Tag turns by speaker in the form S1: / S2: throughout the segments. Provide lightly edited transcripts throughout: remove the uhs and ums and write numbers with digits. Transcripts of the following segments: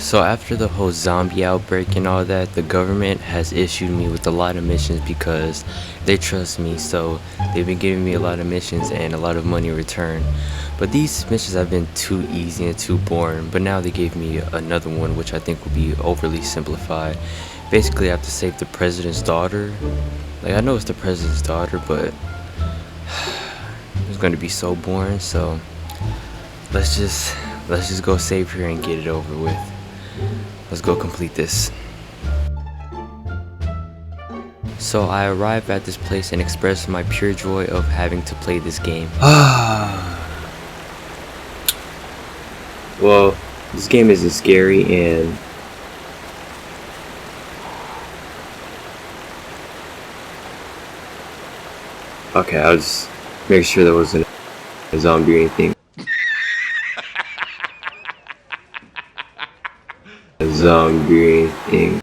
S1: So after the whole zombie outbreak and all that, the government has issued me with a lot of missions because they trust me. So they've been giving me a lot of missions and a lot of money in return. But these missions have been too easy and too boring. But now they gave me another one which I think will be overly simplified. Basically I have to save the president's daughter. Like, I know it's the president's daughter, but it's gonna be so boring. So let's just go save her and get it over with. Let's go complete this. So I arrive at this place and express my pure joy of having to play this game. Well, this game isn't scary and okay, I was making sure there wasn't a zombie or anything. Zombie thing.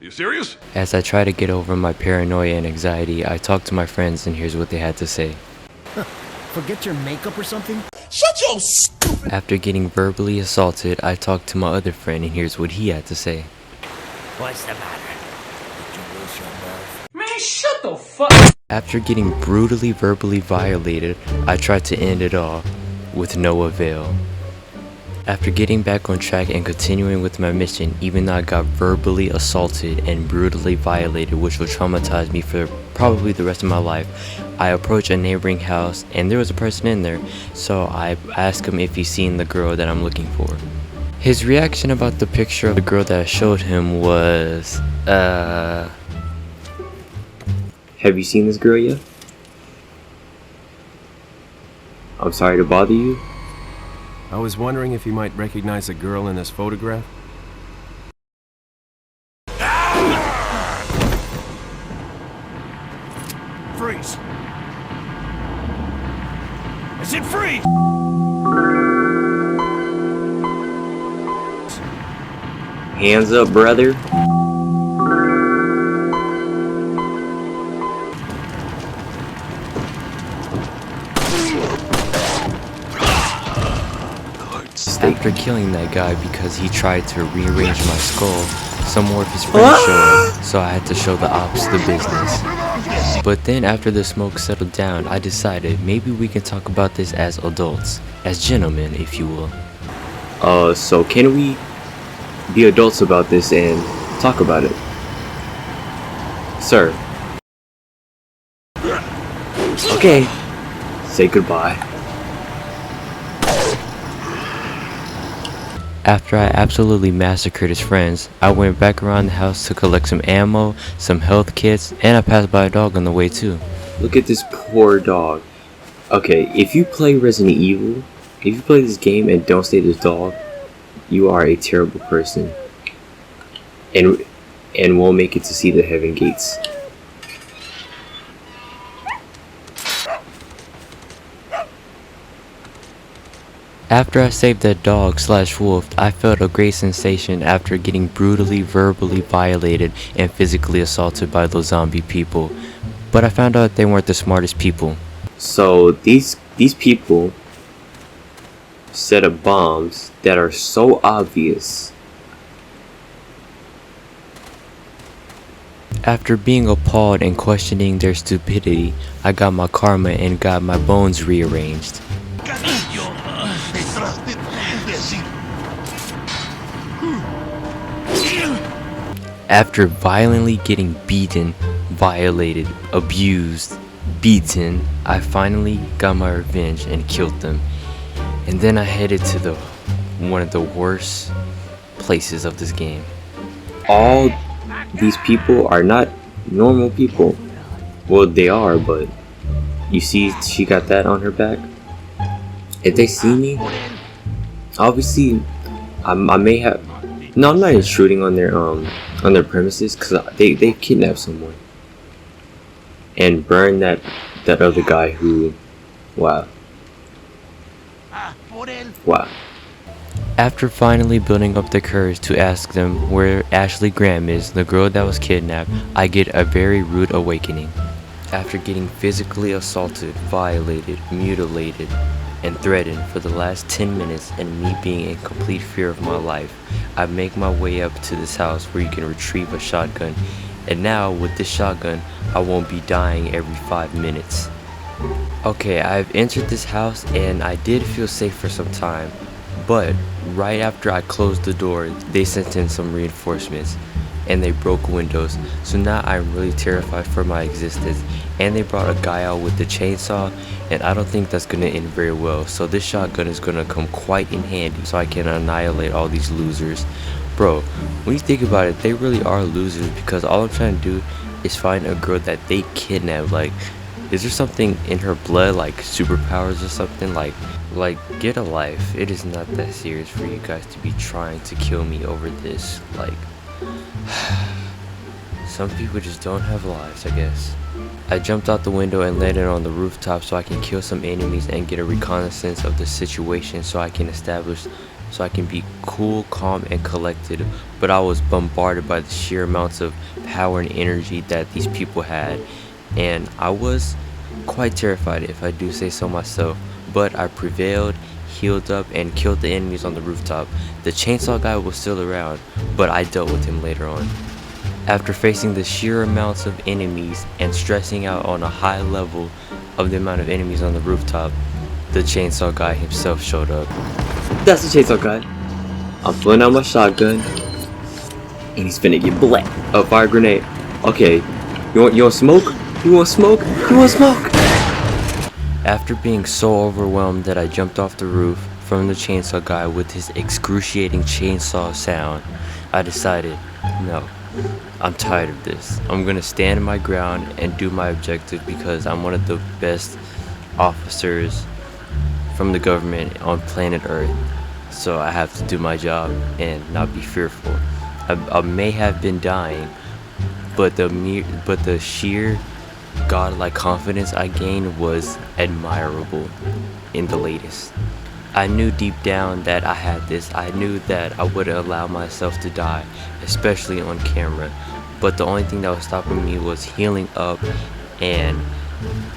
S2: You serious?
S1: As I try to get over my paranoia and anxiety, I talk to my friends and here's what they had to say.
S3: Forget your makeup or something?
S2: Shut your stupid.
S1: After getting verbally assaulted, I talked to my other friend and here's what he had to say.
S3: What's the matter? Did you lose your nerve?
S2: Man, shut the fuck.
S1: After getting brutally verbally violated, I tried to end it all, with no avail. After getting back on track and continuing with my mission, even though I got verbally assaulted and brutally violated, which will traumatize me for probably the rest of my life, I approached a neighboring house and there was a person in there, so I asked him if he's seen the girl that I'm looking for. His reaction about the picture of the girl that I showed him was, have you seen this girl yet? I'm sorry to bother you.
S4: I was wondering if you might recognize a girl in this photograph.
S2: Freeze. I said freeze.
S1: Hands up, brother. After killing that guy because he tried to rearrange my skull, some more of his friends showed up, so I had to show the ops the business. But then after the smoke settled down, I decided maybe we can talk about this as adults, as gentlemen, if you will. So can we be adults about this and talk about it? Sir. Okay. Say goodbye. After I absolutely massacred his friends, I went back around the house to collect some ammo, some health kits, and I passed by a dog on the way too. Look at this poor dog. Okay, if you play Resident Evil, if you play this game and don't save this dog, you are a terrible person. And won't make it to see the heaven gates. After I saved that dog / wolf, I felt a great sensation after getting brutally verbally violated and physically assaulted by those zombie people. But I found out they weren't the smartest people. So these people set up bombs that are so obvious. After being appalled and questioning their stupidity, I got my karma and got my bones rearranged. After violently getting beaten, violated, abused, beaten, I finally got my revenge and killed them. And then I headed to one of the worst places of this game. All these people are not normal people. Well, they are, but you see she got that on her back. If they see me, obviously I may have. No, I'm not intruding on their premises because they kidnapped someone and burned that other guy who, wow. After finally building up the courage to ask them where Ashley Graham is, the girl that was kidnapped, I get a very rude awakening. After getting physically assaulted, violated, mutilated, and threatened for the last 10 minutes, and me being in complete fear of my life, I make my way up to this house where you can retrieve a shotgun, and now with this shotgun I won't be dying every 5 minutes. Okay, I've entered this house and I did feel safe for some time, but right after I closed the door, they sent in some reinforcements and they broke windows, so now I'm really terrified for my existence. And they brought a guy out with the chainsaw, and I don't think that's gonna end very well, so this shotgun is gonna come quite in handy so I can annihilate all these losers. Bro, when you think about it, they really are losers, because all I'm trying to do is find a girl that they kidnapped. Like, is there something in her blood, like superpowers or something? Like get a life. It is not that serious for you guys to be trying to kill me over this. Like, some people just don't have lives, I guess. I jumped out the window and landed on the rooftop so I can kill some enemies and get a reconnaissance of the situation so I can be cool, calm, and collected. But I was bombarded by the sheer amounts of power and energy that these people had, and I was quite terrified, if I do say so myself. But I prevailed, healed up, and killed the enemies on the rooftop. The chainsaw guy was still around, but I dealt with him later on. After facing the sheer amounts of enemies and stressing out on a high level of the amount of enemies on the rooftop, the chainsaw guy himself showed up. That's the chainsaw guy. I'm pulling out my shotgun, and he's finna get black. A fire grenade. Okay, you want smoke? You want smoke? You want smoke? After being so overwhelmed that I jumped off the roof from the chainsaw guy with his excruciating chainsaw sound, I decided, no, I'm tired of this. I'm gonna stand my ground and do my objective, because I'm one of the best officers from the government on planet Earth. So I have to do my job and not be fearful. I may have been dying, but the sheer godlike confidence I gained was admirable in the latest. I knew deep down that I had this. I knew that I wouldn't allow myself to die, especially on camera. But the only thing that was stopping me was healing up, and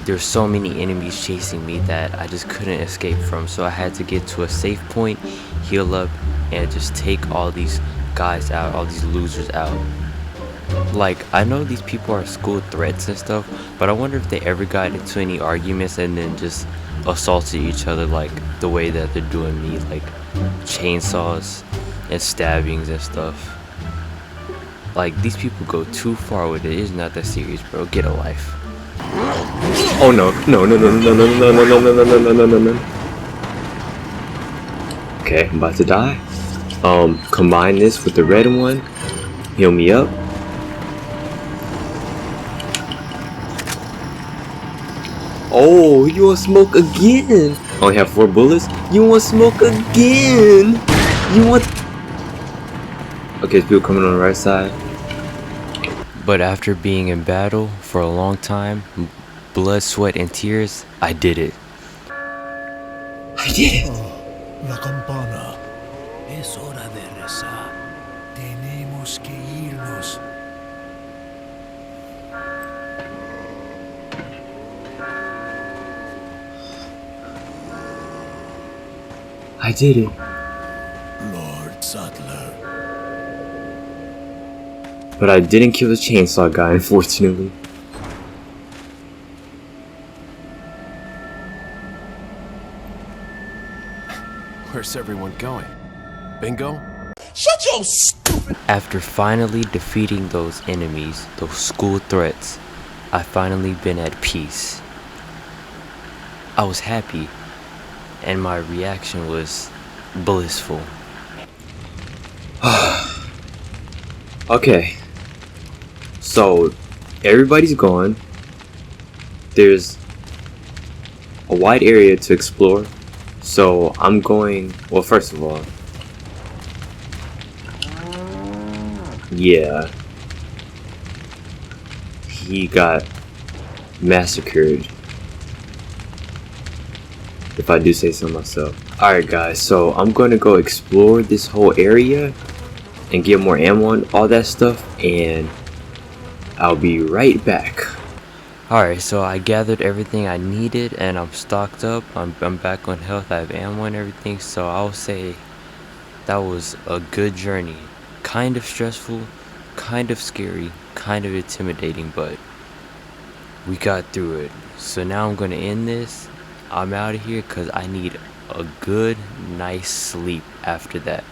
S1: there's so many enemies chasing me that I just couldn't escape from. So I had to get to a safe point, heal up, and just take all these guys out, all these losers out. Like, I know these people are school threats and stuff, but I wonder if they ever got into any arguments and then just assaulted each other like the way that they're doing me, like chainsaws and stabbings and stuff. Like, these people go too far with it. It's not that serious, bro. Get a life. Oh no, no, no, no, no, no, no, no, no, no, no, no, no, no. Okay, I'm about to die. Combine this with the red one. Heal me up. Oh, you want smoke again? Only have 4 bullets? You want smoke again? You want... Okay, there's people coming on the right side. But after being in battle for a long time, blood, sweat, and tears, I did it. I did it!
S3: La campana. Es hora de rezar. Tenemos que irnos.
S1: I did it.
S3: Lord Sattler.
S1: But I didn't kill the chainsaw guy, unfortunately.
S4: Where's everyone going? Bingo?
S2: Shut your stupid...
S1: After finally defeating those enemies, those school threats, I finally been at peace. I was happy, and my reaction was blissful. Okay, so everybody's gone. There's a wide area to explore, so I'm going, well, first of all, yeah, he got massacred, if I do say so myself. Alright guys, so I'm going to go explore this whole area and get more ammo and all that stuff, and I'll be right back. Alright, so I gathered everything I needed and I'm stocked up. I'm back on health. I have ammo and everything. So I'll say that was a good journey. Kind of stressful, kind of scary, kind of intimidating, but we got through it. So now I'm going to end this. I'm out of here because I need a good, nice sleep after that.